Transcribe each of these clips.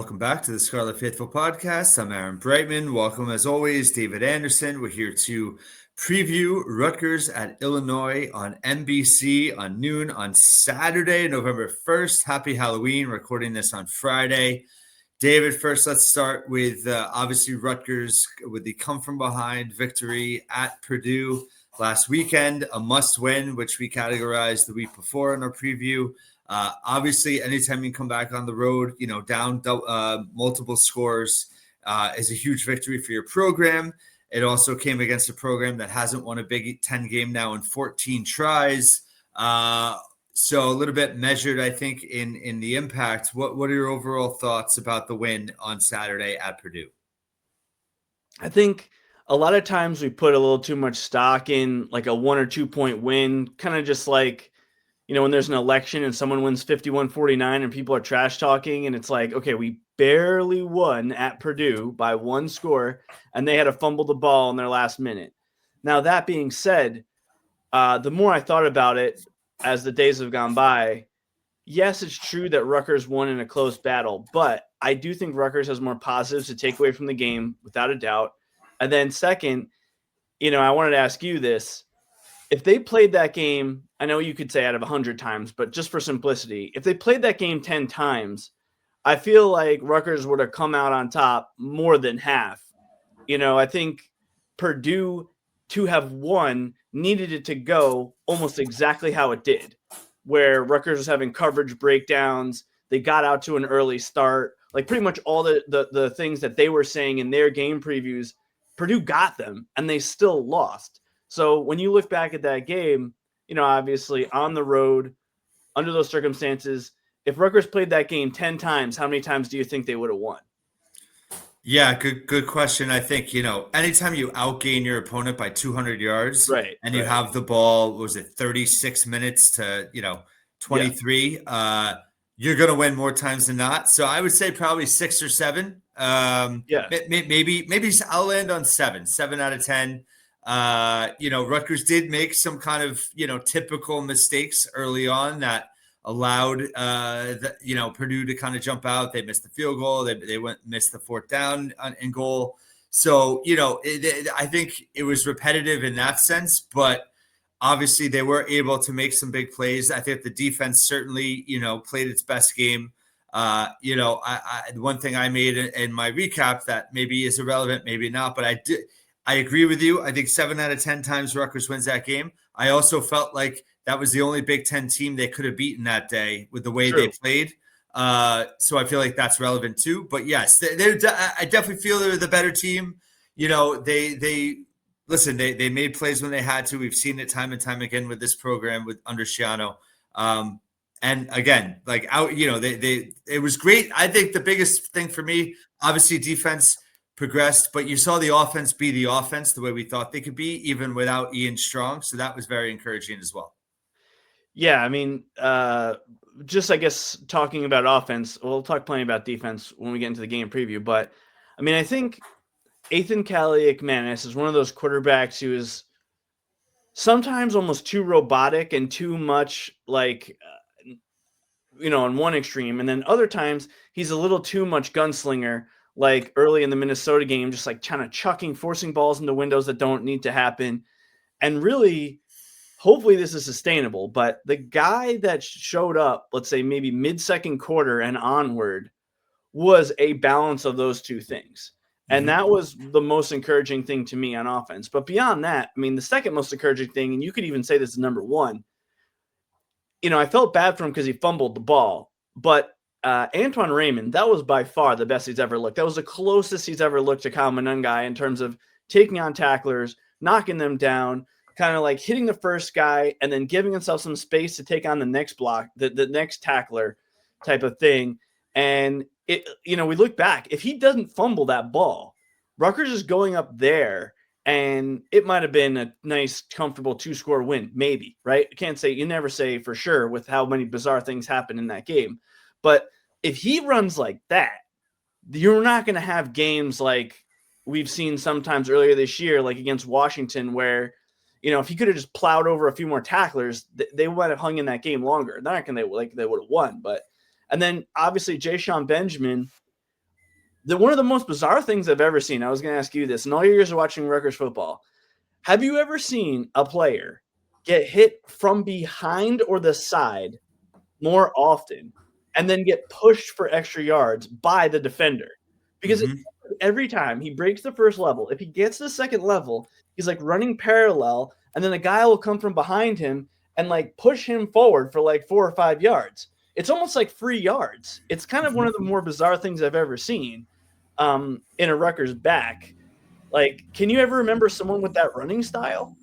welcome back to the Scarlet Faithful podcast. I'm Aaron Brightman. Welcome, as always, David Anderson. We're here to preview Rutgers at Illinois on NBC on noon on Saturday, November 1st. Happy Halloween. Recording this on Friday. David, first, let's start with obviously Rutgers with the come-from-behind victory at Purdue last weekend, a must-win, which we categorized the week before in our preview. Obviously, anytime you come back on the road, down multiple scores is a huge victory for your program. It also came against a program that hasn't won a Big Ten game now in 14 tries. So a little bit measured, I think, in the impact. What are your overall thoughts about the win on Saturday at Purdue? I think a lot of times we put a little too much stock in like a 1 or 2 point win, kind of just like, when there's an election and someone wins 51-49 and people are trash talking and it's like, okay, we barely won at Purdue by 1 score and they had to fumble the ball in their last minute. Now, that being said, the more I thought about it as the days have gone by, yes, it's true that Rutgers won in a close battle, but I do think Rutgers has more positives to take away from the game, without a doubt. And then second, I wanted to ask you this. If they played that game, I know you could say out of 100 times, but just for simplicity, if they played that game 10 times, I feel like Rutgers would have come out on top more than half. I think Purdue, to have won, needed it to go almost exactly how it did, where Rutgers was having coverage breakdowns. They got out to an early start. Like pretty much all the things that they were saying in their game previews, Purdue got them, and they still lost. So when you look back at that game, obviously on the road, under those circumstances, if Rutgers played that game 10 times, how many times do you think they would have won? Yeah, good question. I think, anytime you outgain your opponent by 200 yards and you have the ball, was it 36 minutes to, 23, you're going to win more times than not. So I would say probably 6 or 7. Maybe I'll land on 7 out of 10. Rutgers did make some kind of, typical mistakes early on that allowed, Purdue to kind of jump out. They missed the field goal. They missed the 4th down in goal. So, I think it was repetitive in that sense, but obviously they were able to make some big plays. I think the defense certainly, played its best game. One thing I made in my recap that maybe is irrelevant, maybe not, but I agree with you. I think 7 out of 10 times Rutgers wins that game. I also felt like that was the only Big Ten team they could have beaten that day with the way they played. So I feel like that's relevant too. But yes, I definitely feel they're the better team. They made plays when they had to. We've seen it time and time again with this program under Schiano. And again, it was great. I think the biggest thing for me, obviously defense progressed, but you saw the offense be the offense the way we thought they could be, even without Ian Strong. So that was very encouraging as well. Yeah, I mean, just I guess talking about offense, we'll talk plenty about defense when we get into the game preview. But I mean, I think Ethan Kaliakmanis is one of those quarterbacks who is sometimes almost too robotic and too much like, on one extreme. And then other times he's a little too much gunslinger, like early in the Minnesota game, just like kind of forcing balls into windows that don't need to happen. And really, hopefully this is sustainable, but the guy that showed up, let's say maybe mid-second quarter and onward, was a balance of those two things. And that was the most encouraging thing to me on offense. But beyond that, I mean, the second most encouraging thing, and you could even say this is number 1, I felt bad for him because he fumbled the ball. But Antoine Raymond, that was by far the best he's ever looked. That was the closest he's ever looked to Kyle Monungai in terms of taking on tacklers, knocking them down, kind of like hitting the first guy and then giving himself some space to take on the next block, the next tackler type of thing. And we look back, if he doesn't fumble that ball, Rutgers is going up there and it might've been a nice, comfortable 2-score win. Maybe, right? You never say for sure with how many bizarre things happen in that game. But if he runs like that, you're not going to have games like we've seen sometimes earlier this year, like against Washington, where, if he could have just plowed over a few more tacklers, they might have hung in that game longer. Not going they would have won, but and then obviously Jayshon Benjamin, one of the most bizarre things I've ever seen, I was going to ask you this, in all your years of watching Rutgers football, have you ever seen a player get hit from behind or the side more often and then get pushed for extra yards by the defender? Because every time he breaks the first level, if he gets to the second level, he's like running parallel, and then a guy will come from behind him and like push him forward for like 4 or 5 yards. It's almost like free yards. It's kind of one of the more bizarre things I've ever seen in a Rutgers back. Like, can you ever remember someone with that running style?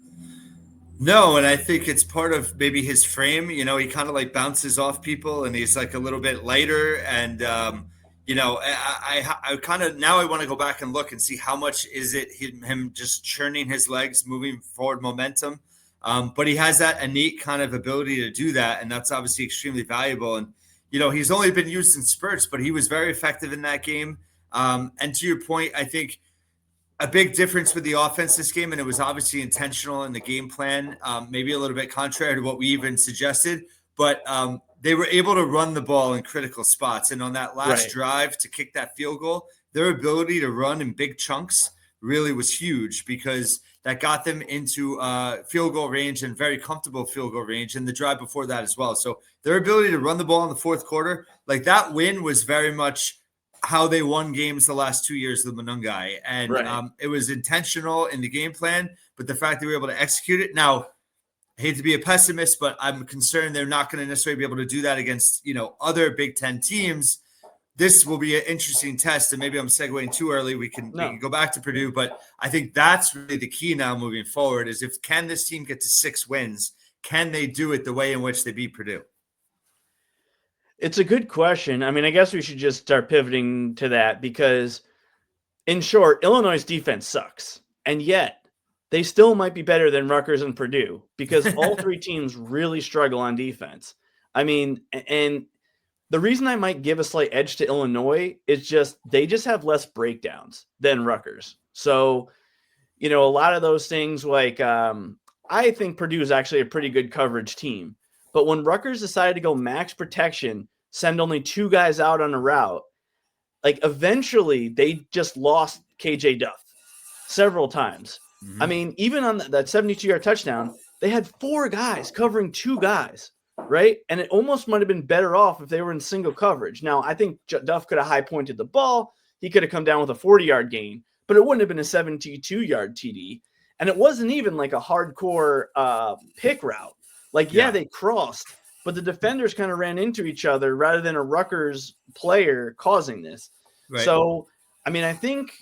No, and I think it's part of maybe his frame. He kind of like bounces off people, and he's like a little bit lighter. And I kind of now I want to go back and look and see how much is it him just churning his legs, moving forward momentum. But he has that innate kind of ability to do that, and that's obviously extremely valuable. And he's only been used in spurts, but he was very effective in that game. And to your point, I think a big difference with the offense this game, and it was obviously intentional in the game plan, maybe a little bit contrary to what we even suggested, but they were able to run the ball in critical spots. And on that last drive to kick that field goal, their ability to run in big chunks really was huge, because that got them into field goal range, and very comfortable field goal range, and the drive before that as well. So their ability to run the ball in the fourth quarter, like that win was very much how they won games the last 2 years of the Monungai. And it was intentional in the game plan, but the fact they were able to execute it. Now, I hate to be a pessimist, but I'm concerned they're not going to necessarily be able to do that against, other Big Ten teams. This will be an interesting test, and maybe I'm segueing too early. We can go back to Purdue, but I think that's really the key now moving forward is can this team get to 6 wins? Can they do it the way in which they beat Purdue? It's a good question. I mean, I guess we should just start pivoting to that, because in short, Illinois' defense sucks. And yet they still might be better than Rutgers and Purdue, because all 3 teams really struggle on defense. I mean, and the reason I might give a slight edge to Illinois is they just have less breakdowns than Rutgers. So, a lot of those things, like I think Purdue is actually a pretty good coverage team. But when Rutgers decided to go max protection, send only 2 guys out on a route, like eventually they just lost KJ Duff several times. I mean, even on that 72-yard touchdown, they had 4 guys covering 2 guys, right? And it almost might have been better off if they were in single coverage. Now, I think Duff could have high-pointed the ball. He could have come down with a 40-yard gain, but it wouldn't have been a 72-yard TD. And it wasn't even like a hardcore pick route. Like, they crossed, but the defenders kind of ran into each other rather than a Rutgers player causing this. Right. So, I mean, I think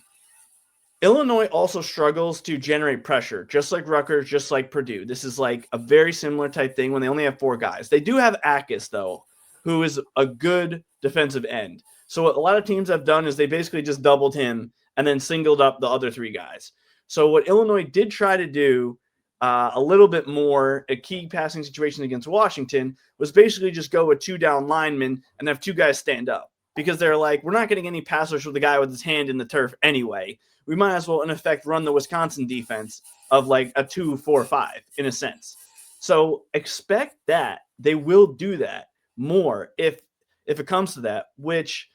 Illinois also struggles to generate pressure, just like Rutgers, just like Purdue. This is like a very similar type thing when they only have 4 guys. They do have Akis, though, who is a good defensive end. So what a lot of teams have done is they basically just doubled him and then singled up the other 3 guys. So what Illinois did try to do a little bit more at key passing situations against Washington was basically just go with 2 down linemen and have 2 guys stand up, because they're like, we're not getting any pass rush with the guy with his hand in the turf anyway. We might as well, in effect, run the Wisconsin defense of like a 2-4-5 in a sense. So expect that they will do that more if it comes to that, which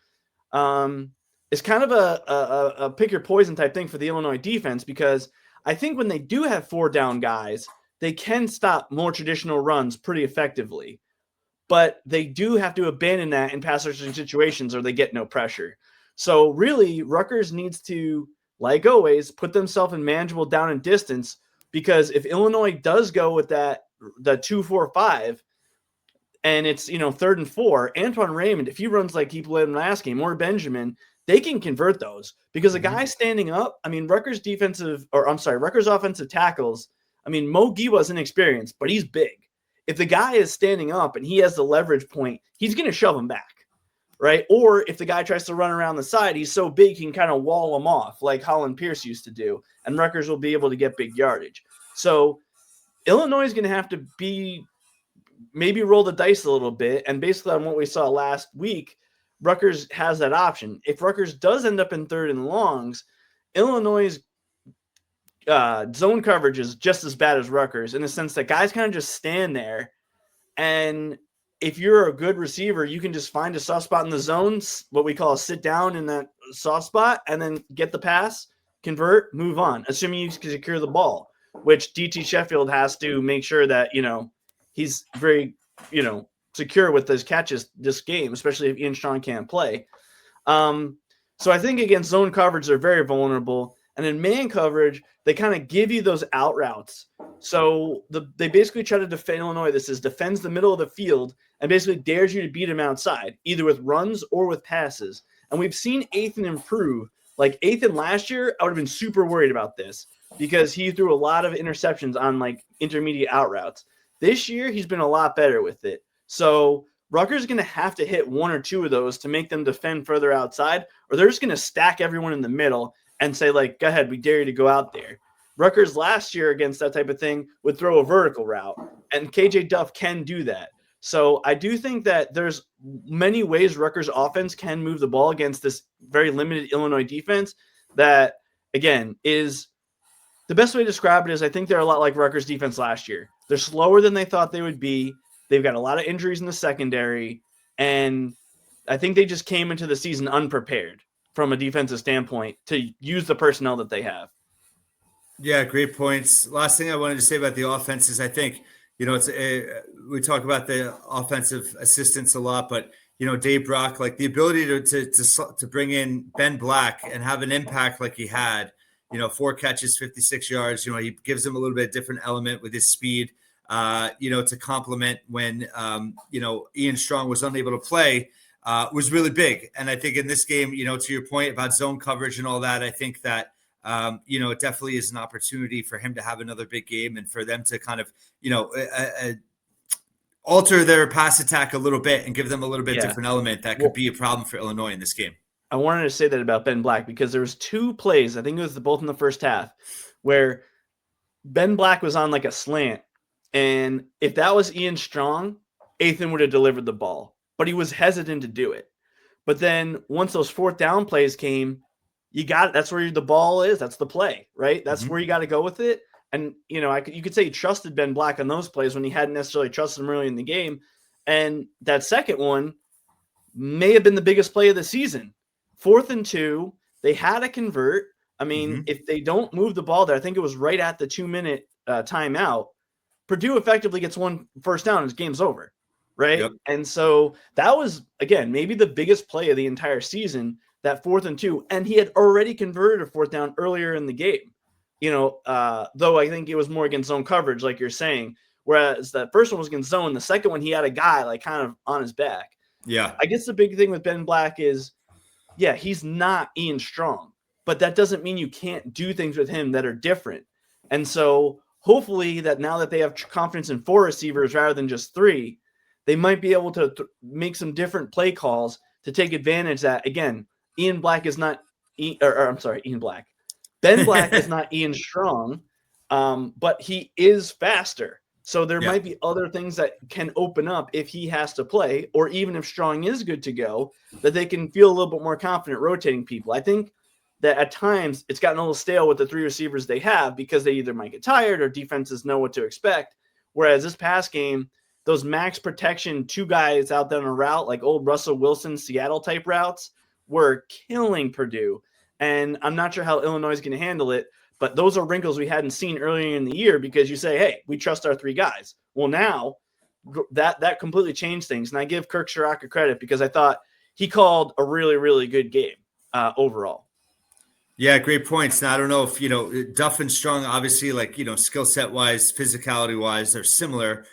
is kind of a pick your poison type thing for the Illinois defense, because I think when they do have 4 down guys, they can stop more traditional runs pretty effectively. But they do have to abandon that in pass rushing situations or they get no pressure. So really, Rutgers needs to, like always, put themselves in manageable down and distance, because if Illinois does go with the 2-4-5 and it's 3rd and 4, Antoine Raymond, if he runs like he played in the last game, or Benjamin, they can convert those, because a guy standing up, I mean, Rutgers offensive tackles, I mean, Mo Giwa's inexperienced, but he's big. If the guy is standing up and he has the leverage point, he's going to shove him back, right? Or if the guy tries to run around the side, he's so big he can kind of wall him off like Holland Pierce used to do, and Rutgers will be able to get big yardage. So Illinois is going to have to maybe roll the dice a little bit, and basically on what we saw last week, Rutgers has that option. If Rutgers does end up in 3rd and longs, Illinois' zone coverage is just as bad as Rutgers, in the sense that guys kind of just stand there, and if you're a good receiver, you can just find a soft spot in the zones, what we call a sit down in that soft spot and then get the pass, convert, move on, assuming you can secure the ball, which DT Sheffield has to make sure that, he's very, secure with those catches this game, especially if Ian Strong can't play. So I think against zone coverage, they're very vulnerable. And in man coverage, they kind of give you those out routes. So they basically try to defend Illinois. This is defends the middle of the field and basically dares you to beat him outside, either with runs or with passes. And we've seen Athan improve. Like Athan last year, I would have been super worried about this because he threw a lot of interceptions on like intermediate out routes. This year, he's been a lot better with it. So Rutgers is going to have to hit one or two of those to make them defend further outside, or they're just going to stack everyone in the middle and say, like, go ahead, we dare you to go out there. Rutgers last year against that type of thing would throw a vertical route, and KJ Duff can do that. So I do think that there's many ways Rutgers offense can move the ball against this very limited Illinois defense that, again, is the best way to describe it is I think they're a lot like Rutgers defense last year. They're slower than they thought they would be. They've got a lot of injuries in the secondary, and I think they just came into the season unprepared from a defensive standpoint to use the personnel that they have. Yeah, great points. Last thing I wanted to say about the offense is I think, we talk about the offensive assistants a lot, but, Dave Brock, like the ability to bring in Ben Black and have an impact like he had, 4 catches, 56 yards, he gives him a little bit different element with his speed, to complement when, Ian Strong was unable to play, was really big. And I think in this game, to your point about zone coverage and all that, I think that, it definitely is an opportunity for him to have another big game and for them to kind of, alter their pass attack a little bit and give them a little bit different element that could be a problem for Illinois in this game. I wanted to say that about Ben Black because there was 2 plays, I think it was both in the first half, where Ben Black was on like a slant. And if that was Ian Strong, Athan would have delivered the ball, but he was hesitant to do it. But then once those 4th down plays came, that's where the ball is. That's the play, right? That's where you got to go with it. And, you could say he trusted Ben Black on those plays when he hadn't necessarily trusted him early in the game. And that second one may have been the biggest play of the season. 4th and 2, they had to convert. I mean, if they don't move the ball there, I think it was right at the 2-minute timeout, Purdue effectively gets 1 first down and his game's over, right? Yep. And so that was, again, maybe the biggest play of the entire season, that 4th and 2. And he had already converted a 4th down earlier in the game. Though I think it was more against zone coverage, like you're saying, whereas the first one was against zone. The second one, he had a guy like kind of on his back. Yeah. I guess the big thing with Ben Black is, he's not Ian Strong, but that doesn't mean you can't do things with him that are different. And so hopefully that now that they have confidence in 4 receivers rather than just 3, they might be able to make some different play calls to take advantage that, again, Ian Black is not Ian Black. Ben Black is not Ian Strong, but he is faster. So there might be other things that can open up if he has to play, or even if Strong is good to go, that they can feel a little bit more confident rotating people. I think that at times it's gotten a little stale with the 3 receivers they have because they either might get tired or defenses know what to expect. Whereas this past game, those max protection 2 guys out there on a route, like old Russell Wilson, Seattle type routes, were killing Purdue. And I'm not sure how Illinois is going to handle it, but those are wrinkles we hadn't seen earlier in the year because you say, hey, we trust our 3 guys. Well, now that completely changed things. And I give Kirk Shiraka credit because I thought he called a really, really good game overall. Yeah, great points. Now, I don't know if, Duff and Strong, obviously, like, skill set wise, physicality wise, they're similar.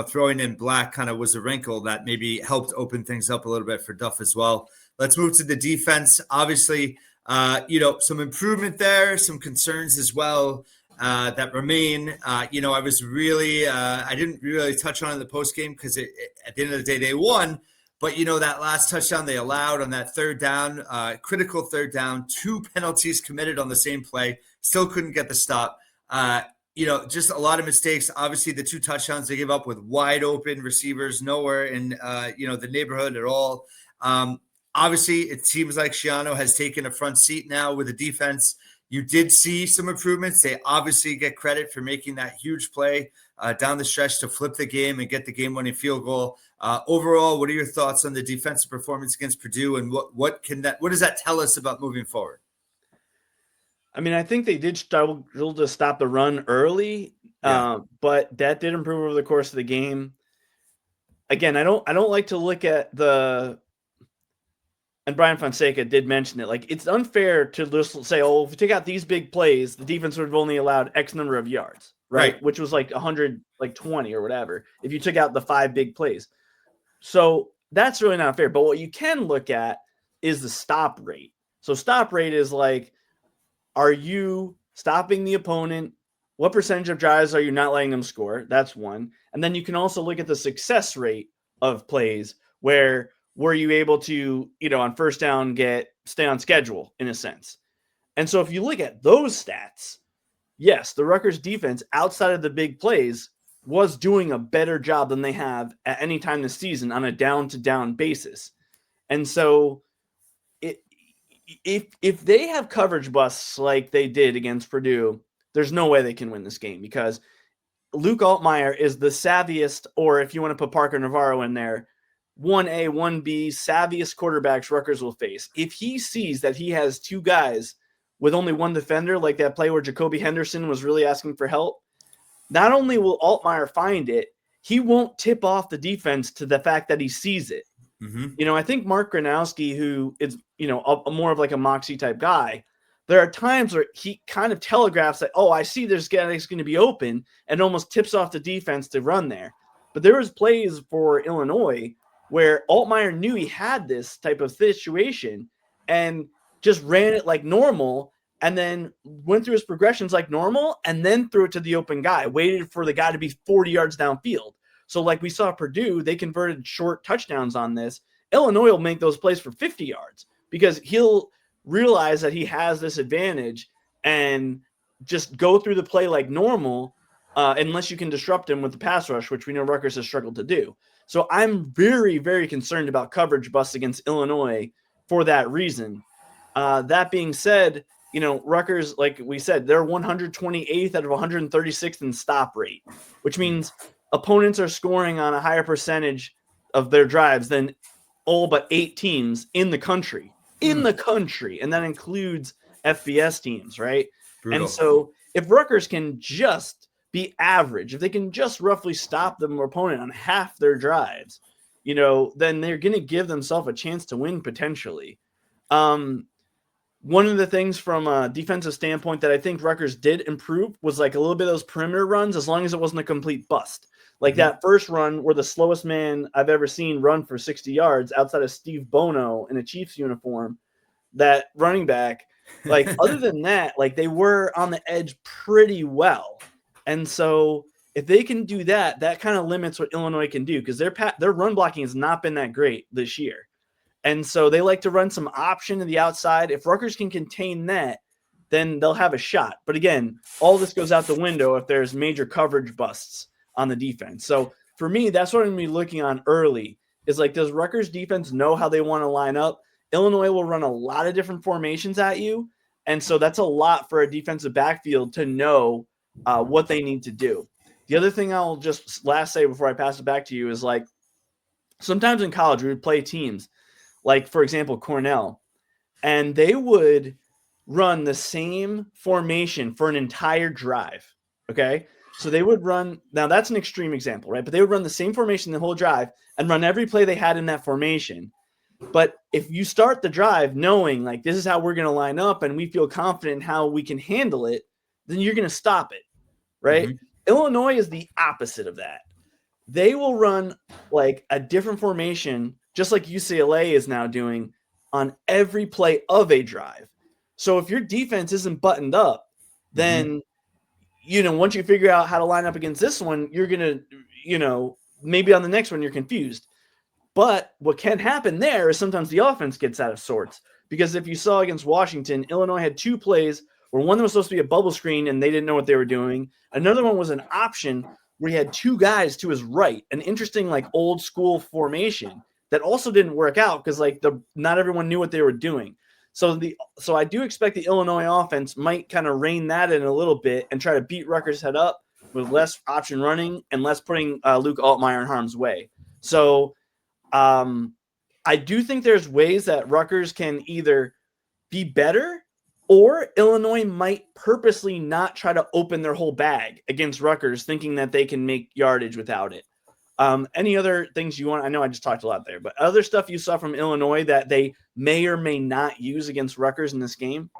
Throwing in Black kind of was a wrinkle that maybe helped open things up a little bit for Duff as well. Let's move to the defense. Obviously, some improvement there, some concerns as well that remain. I was really, I didn't really touch on it in the post game because at the end of the day, they won. But, that last touchdown they allowed on that 3rd down, critical 3rd down, 2 penalties committed on the same play, still couldn't get the stop. Just a lot of mistakes. Obviously, the 2 touchdowns they gave up with wide open receivers, nowhere in, the neighborhood at all. Obviously, it seems like Schiano has taken a front seat now with the defense. You did see some improvements. They obviously get credit for making that huge play down the stretch to flip the game and get the game-winning field goal. Overall, what are your thoughts on the defensive performance against Purdue, and what does that tell us about moving forward? I mean, I think they did struggle to stop the run early, but that did improve over the course of the game. Again, I don't like to look at and Brian Fonseca did mention it. Like, it's unfair to just say, oh, if you take out these big plays, the defense would have only allowed X number of yards, right? Which was like 120 or whatever, if you took out the 5 big plays. So that's really not fair. But what you can look at is the stop rate. So stop rate is like, are you stopping the opponent? What percentage of drives are you not letting them score? That's one. And then you can also look at the success rate of plays where were you able to, on first down stay on schedule in a sense. And so if you look at those stats, yes, the Rutgers defense outside of the big plays was doing a better job than they have at any time this season on a down-to-down basis. And so if they have coverage busts like they did against Purdue, there's no way they can win this game because Luke Altmaier is the savviest, or if you want to put Parker Navarro in there, 1A, 1B, savviest quarterbacks Rutgers will face. If he sees that he has 2 guys with only 1 defender, like that play where Jacoby Henderson was really asking for help, not only will Altmaier find it, he won't tip off the defense to the fact that he sees it. Mm-hmm. I think Mark Gronowski, who is, a more of like a moxie type guy, there are times where he kind of telegraphs that, oh, I see there's guys going to be open, and almost tips off the defense to run there. But there was plays for Illinois where Altmaier knew he had this type of situation and just ran it like normal and then went through his progressions like normal and then threw it to the open guy, waited for the guy to be 40 yards downfield. So like we saw Purdue, they converted short touchdowns on this. Illinois will make those plays for 50 yards because he'll realize that he has this advantage and just go through the play like normal unless you can disrupt him with the pass rush, which we know Rutgers has struggled to do. So I'm very, very concerned about coverage busts against Illinois for that reason. That being said, Rutgers, like we said, they're 128th out of 136th in stop rate, which means opponents are scoring on a higher percentage of their drives than all but 8 teams in the country. And that includes FBS teams, right? Brutal. And so if Rutgers can just be average, if they can just roughly stop the opponent on half their drives, then they're going to give themselves a chance to win potentially. One of the things from a defensive standpoint that I think Rutgers did improve was like a little bit of those perimeter runs, as long as it wasn't a complete bust. Like that first run where the slowest man I've ever seen run for 60 yards outside of Steve Bono in a Chiefs uniform, that running back, like other than that, like they were on the edge pretty well. And so if they can do that, that kind of limits what Illinois can do because their run blocking has not been that great this year. And so they like to run some option to the outside. If Rutgers can contain that, then they'll have a shot. But again, all this goes out the window if there's major coverage busts on the defense. So for me, that's what I'm going to be looking on early is like, does Rutgers defense know how they want to line up? Illinois will run a lot of different formations at you. And so that's a lot for a defensive backfield to know what they need to do. The other thing I'll just last say before I pass it back to you is like, sometimes in college we would play teams like, for example, Cornell, and they would run the same formation for an entire drive. Okay. So they would run, now that's an extreme example, right? But they would run the same formation the whole drive and run every play they had in that formation. But if you start the drive knowing like this is how we're going to line up and we feel confident in how we can handle it, then you're going to stop it, right? Illinois is the opposite of that. They will run like a different formation, just like UCLA is now doing on every play of a drive. So if your defense isn't buttoned up, then, once you figure out how to line up against this one, you're going to, maybe on the next one you're confused. But what can happen there is sometimes the offense gets out of sorts. Because if you saw against Washington, Illinois had 2 plays where one was supposed to be a bubble screen and they didn't know what they were doing. Another one was an option where he had 2 guys to his right, an interesting like old school formation that also didn't work out because like not everyone knew what they were doing. So I do expect the Illinois offense might kind of rein that in a little bit and try to beat Rutgers head up with less option running and less putting Luke Altmaier in harm's way. So I do think there's ways that Rutgers can either be better, or Illinois might purposely not try to open their whole bag against Rutgers, thinking that they can make yardage without it. Any other things you want? I know I just talked a lot there, but other stuff you saw from Illinois that they may or may not use against Rutgers in this game?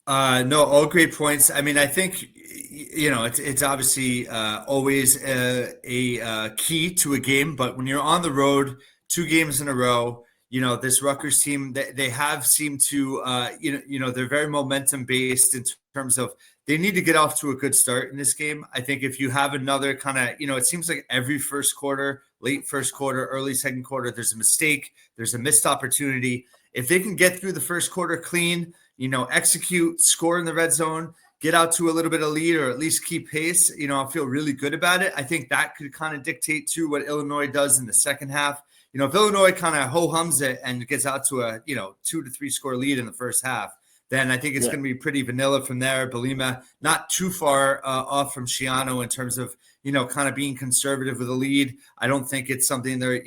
No, all great points. I mean, I think it's obviously always a key to a game, but when you're on the road, 2 games in a row, this Rutgers team, they have seemed to they're very momentum based in terms of they need to get off to a good start in this game. I think if you have another kind of, it seems like every first quarter, late first quarter, early second quarter, there's a mistake, there's a missed opportunity. If they can get through the first quarter clean, execute, score in the red zone, get out to a little bit of lead, or at least keep pace, I feel really good about it. I think that could kind of dictate to what Illinois does in the second half. If Illinois kind of ho-hums it and gets out to a, 2 to 3 score lead in the first half, then I think it's going to be pretty vanilla from there. Bielema not too far off from Schiano in terms of, kind of being conservative with the lead. I don't think it's something they're,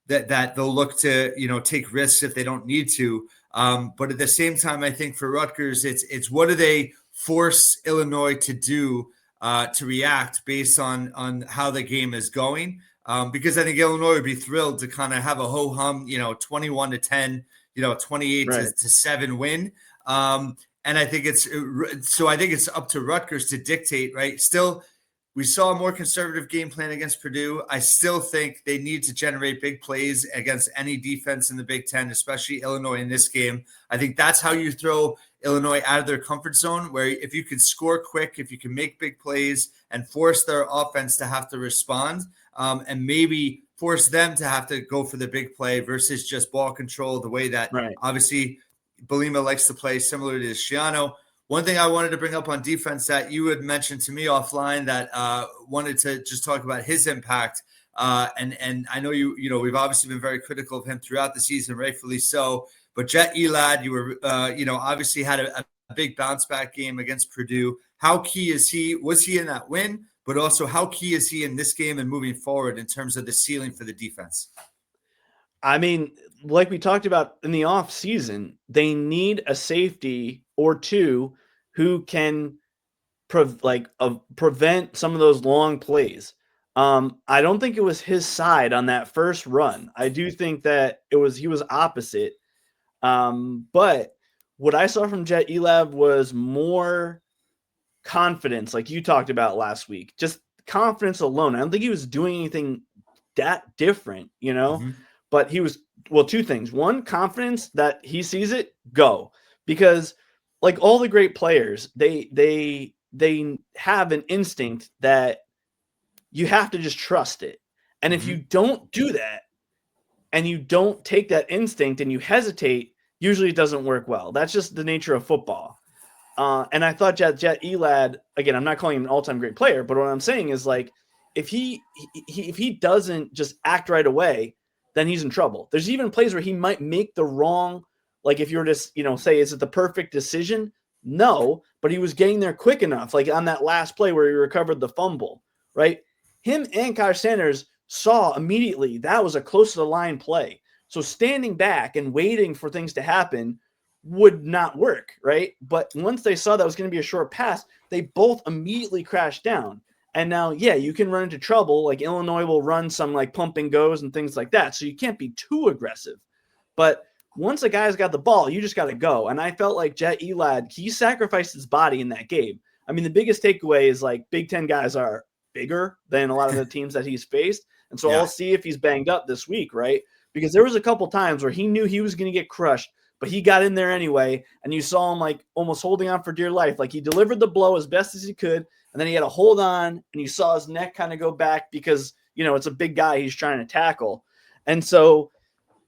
that they'll look to, take risks if they don't need to. But at the same time, I think for Rutgers, it's what do they force Illinois to do to react based on how the game is going? Because I think Illinois would be thrilled to kind of have a ho-hum, 21-10, 28-7 win. And I think it's up to Rutgers to dictate, right? Still, we saw a more conservative game plan against Purdue. I still think they need to generate big plays against any defense in the Big Ten, especially Illinois in this game. I think that's how you throw Illinois out of their comfort zone, where if you can score quick, if you can make big plays and force their offense to have to respond, and maybe force them to have to go for the big play versus just ball control the way that obviously Bielema likes to play, similar to Schiano. One thing I wanted to bring up on defense that you had mentioned to me offline that wanted to just talk about his impact. And I know we've obviously been very critical of him throughout the season, rightfully so. But Jet Elad, you were, obviously had a big bounce back game against Purdue. How key is he? Was he in that win? But also, how key is he in this game and moving forward in terms of the ceiling for the defense? I mean, like we talked about in the off season, they need a safety or two who can prevent some of those long plays. I don't think it was his side on that first run. I do think that he was opposite. But what I saw from Jet Elab was more confidence, like you talked about last week. Just confidence alone. I don't think he was doing anything that different, But he was, well, 2 things. One, confidence that he sees it, go. Because like all the great players, they have an instinct that you have to just trust it. And if you don't do that and you don't take that instinct and you hesitate, usually it doesn't work well. That's just the nature of football. And I thought Jet Elad, again, I'm not calling him an all-time great player, but what I'm saying is like, if he doesn't just act right away, then he's in trouble. There's even plays where he might make the wrong, like if you were to, say, is it the perfect decision? No, but he was getting there quick enough. Like on that last play where he recovered the fumble, right? Him and Kyle Sanders saw immediately that was a close to the line play. So standing back and waiting for things to happen would not work, right? But once they saw that was going to be a short pass, they both immediately crashed down. And now, you can run into trouble. Like Illinois will run some like pump and goes and things like that. So you can't be too aggressive. But once a guy's got the ball, you just got to go. And I felt like Jet Elad, he sacrificed his body in that game. I mean, the biggest takeaway is like Big Ten guys are bigger than a lot of the teams that he's faced. And so I'll see if he's banged up this week, right? Because there was a couple times where he knew he was going to get crushed, but he got in there anyway. And you saw him like almost holding on for dear life. Like he delivered the blow as best as he could. And then he had to hold on, and you saw his neck kind of go back because, it's a big guy he's trying to tackle. And so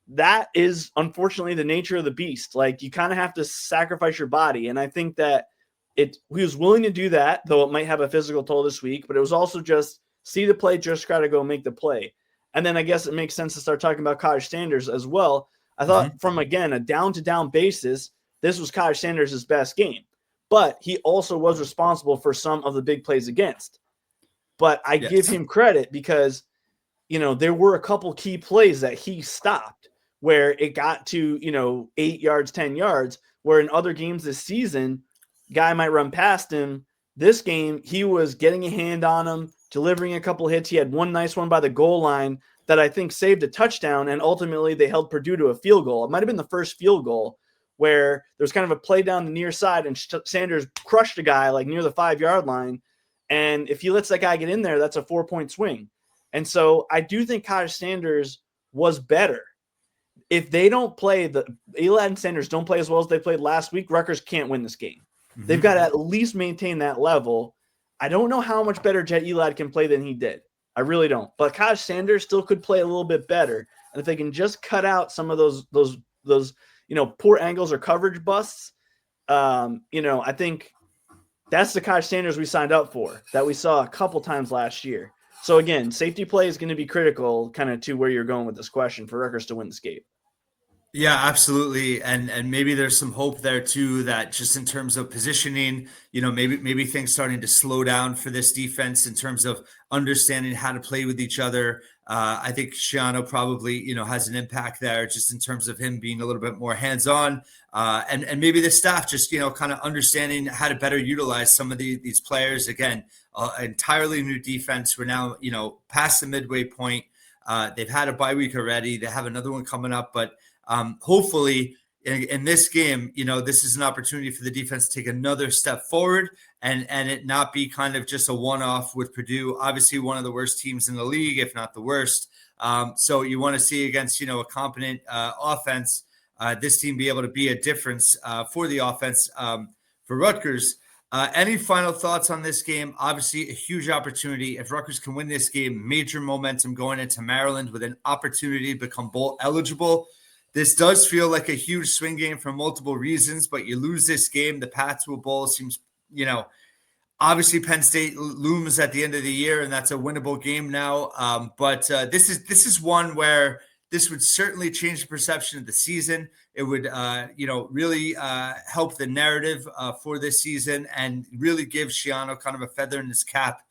that is unfortunately the nature of the beast. Like you kind of have to sacrifice your body. And I think that he was willing to do that, though it might have a physical toll this week, but it was also just see the play, just got to go make the play. And then I guess it makes sense to start talking about Kyle Sanders as well. I thought from, again, a down-to-down basis, this was Kyle Sanders' best game. But he also was responsible for some of the big plays against. but I give him credit because, there were a couple key plays that he stopped where it got to, 8 yards, 10 yards, where in other games this season, guy might run past him. This game, he was getting a hand on him, delivering a couple hits. He had one nice one by the goal line that I think saved a touchdown, and ultimately they held Purdue to a field goal. It might have been the first field goal where there's kind of a play down the near side, and Sanders crushed a guy like near the 5-yard line. And if he lets that guy get in there, that's a 4-point swing. And so I do think Kaj Sanders was better. If they don't play, Eli and Sanders don't play as well as they played last week, Rutgers can't win this game. Mm-hmm. They've got to at least maintain that level. I don't know how much better Jet Elad can play than he did. I really don't. But Kaj Sanders still could play a little bit better. And if they can just cut out some of those poor angles or coverage busts, I think that's the Kaj Sanders we signed up for, that we saw a couple times last year. So again, safety play is going to be critical kind of to where you're going with this question for Rutgers to win this game. Yeah, absolutely. And maybe there's some hope there too, that just in terms of positioning, maybe things starting to slow down for this defense in terms of understanding how to play with each other. I think Shiano probably, has an impact there just in terms of him being a little bit more hands-on. And maybe the staff just, kind of understanding how to better utilize some of these players. Again, entirely new defense. We're now, past the midway point. They've had a bye week already. They have another one coming up, but hopefully in this game, this is an opportunity for the defense to take another step forward and it not be kind of just a one-off with Purdue, obviously one of the worst teams in the league, if not the worst. So you want to see against, a competent offense, this team be able to be a difference for the offense for Rutgers. Any final thoughts on this game? Obviously, a huge opportunity. If Rutgers can win this game, major momentum going into Maryland with an opportunity to become bowl eligible. This does feel like a huge swing game for multiple reasons, but you lose this game, the path to a bowl seems, obviously Penn State looms at the end of the year, and that's a winnable game now. But this is one where this would certainly change the perception of the season. It would, really help the narrative for this season and really give Shiano kind of a feather in his cap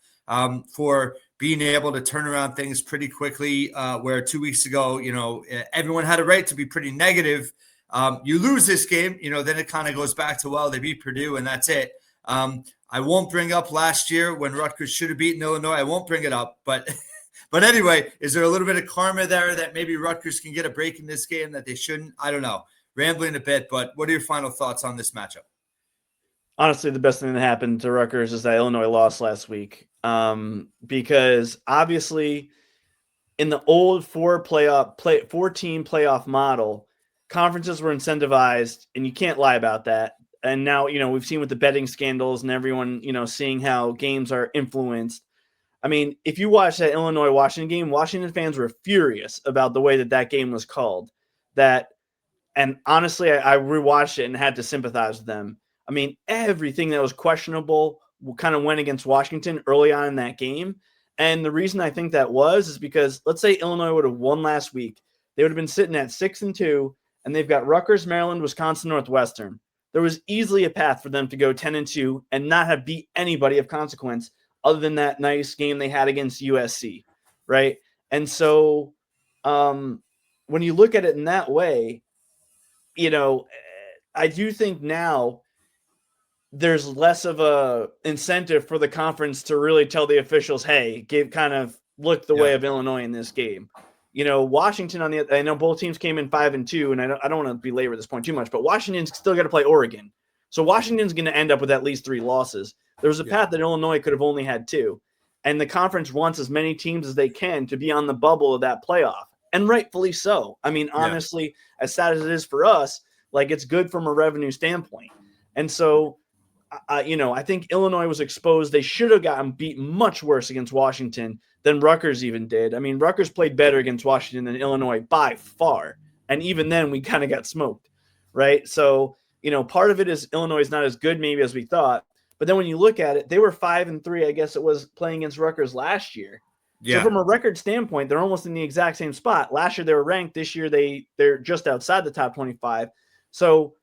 for being able to turn around things pretty quickly, where 2 weeks ago, everyone had a right to be pretty negative. You lose this game, then it kind of goes back to, well, they beat Purdue and that's it. I won't bring up last year when Rutgers should have beaten Illinois. I won't bring it up, but anyway, is there a little bit of karma there that maybe Rutgers can get a break in this game that they shouldn't? I don't know. Rambling a bit, but what are your final thoughts on this matchup? Honestly, the best thing that happened to Rutgers is that Illinois lost last week. Because obviously in the old 4-team playoff model, conferences were incentivized, and you can't lie about that. And now, we've seen with the betting scandals and everyone, seeing how games are influenced. I mean, if you watch that Illinois-Washington game, Washington fans were furious about the way that game was called. And honestly, I rewatched it and had to sympathize with them. I mean, everything that was questionable kind of went against Washington early on in that game. And the reason I think that is because let's say Illinois would have won last week. They would have been sitting at 6-2, and they've got Rutgers, Maryland, Wisconsin, Northwestern. There was easily a path for them to go 10-2 and not have beat anybody of consequence other than that nice game they had against USC, right? And so when you look at it in that way, I do think now there's less of a incentive for the conference to really tell the officials, hey, look the way of Illinois in this game. Washington I know both teams came in 5-2, and I don't want to belabor this point too much, but Washington's still got to play Oregon. So Washington's going to end up with at least 3 losses. There was a path that Illinois could have only had 2. And the conference wants as many teams as they can to be on the bubble of that playoff. And rightfully so. I mean, honestly, as sad as it is for us, it's good from a revenue standpoint. And so, I think Illinois was exposed. They should have gotten beat much worse against Washington than Rutgers even did. I mean, Rutgers played better against Washington than Illinois by far. And even then, we kind of got smoked, right? So, part of it is Illinois is not as good maybe as we thought. But then when you look at it, they were 5-3, I guess it was, playing against Rutgers last year. Yeah. So from a record standpoint, they're almost in the exact same spot. Last year they were ranked. This year they're just outside the top 25. So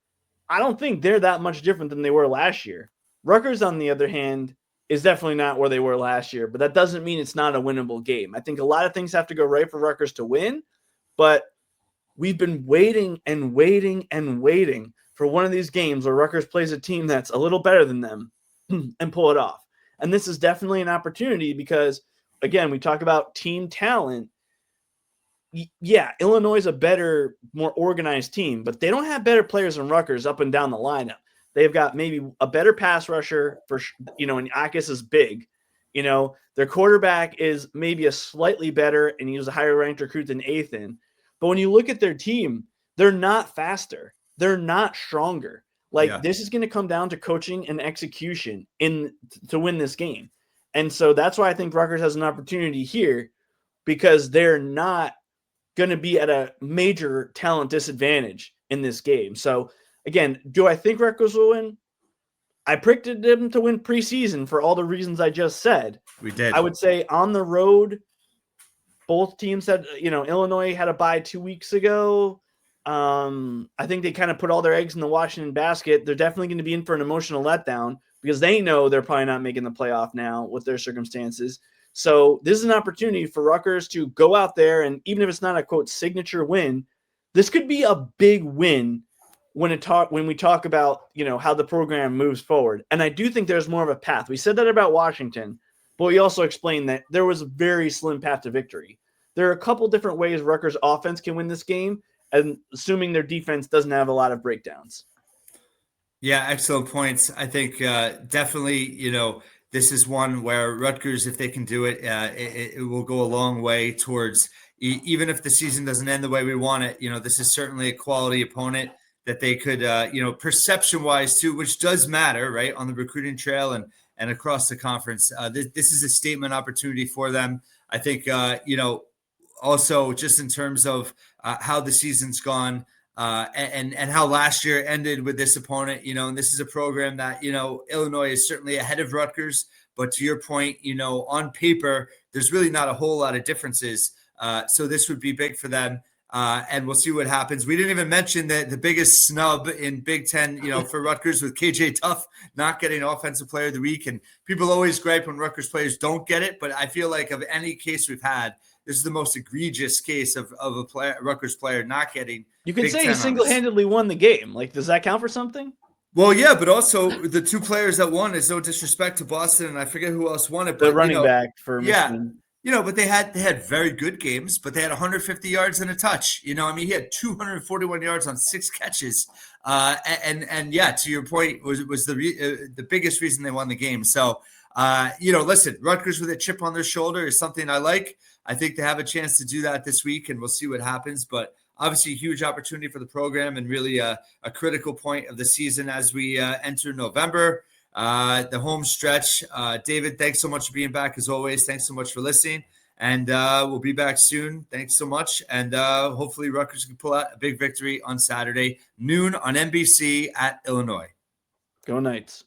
I don't think they're that much different than they were last year. Rutgers, on the other hand, is definitely not where they were last year, but that doesn't mean it's not a winnable game. I think a lot of things have to go right for Rutgers to win, but we've been waiting and waiting and waiting for one of these games where Rutgers plays a team that's a little better than them and pull it off. And this is definitely an opportunity because, again, we talk about team talent. Yeah, Illinois is a better, more organized team, but they don't have better players than Rutgers up and down the lineup. They've got maybe a better pass rusher for, and Akis is big. Their quarterback is maybe a slightly better, and he was a higher ranked recruit than Athan. But when you look at their team, they're not faster. They're not stronger. This is going to come down to coaching and execution to win this game. And so that's why I think Rutgers has an opportunity here, because they're not going to be at a major talent disadvantage in this game. So again, do I think Rutgers will win? I predicted them to win preseason for all the reasons I just said. We did. I would say on the road, both teams had, Illinois had a bye 2 weeks ago. I think they kind of put all their eggs in the Washington basket. They're definitely going to be in for an emotional letdown because they know they're probably not making the playoff now with their circumstances. So this is an opportunity for Rutgers to go out there, and even if it's not a quote signature win, this could be a big win when we talk about how the program moves forward. And I do think there's more of a path. We said that about Washington, but we also explained that there was a very slim path to victory. There are a couple different ways Rutgers offense can win this game, and assuming their defense doesn't have a lot of breakdowns. Yeah, excellent points. I think definitely, this is one where Rutgers, if they can do it, it will go a long way towards, even if the season doesn't end the way we want it, this is certainly a quality opponent that they could, perception-wise too, which does matter, right, on the recruiting trail and across the conference. This is a statement opportunity for them. I think, also just in terms of how the season's gone, and how last year ended with this opponent, and this is a program that, Illinois is certainly ahead of Rutgers, but to your point, on paper, there's really not a whole lot of differences. So this would be big for them. And we'll see what happens. We didn't even mention the biggest snub in Big Ten, for Rutgers with KJ Tuff not getting Offensive Player of the Week. And people always gripe when Rutgers players don't get it, but I feel like of any case we've had, this is the most egregious case of a Rutgers player not getting. You can say he single-handedly won the game. Does that count for something? Well, yeah, but also the two players that won, is no disrespect to Boston, and I forget who else won it. But the running back for Michigan. But they had very good games, but they had 150 yards and a touch. He had 241 yards on 6 catches. And to your point, was the biggest reason they won the game. So, listen, Rutgers with a chip on their shoulder is something I like. I think they have a chance to do that this week, and we'll see what happens. But obviously, a huge opportunity for the program and really a critical point of the season as we enter November. The home stretch. David, thanks so much for being back as always. Thanks so much for listening. And we'll be back soon. Thanks so much. And hopefully Rutgers can pull out a big victory on Saturday, noon on NBC at Illinois. Go Knights.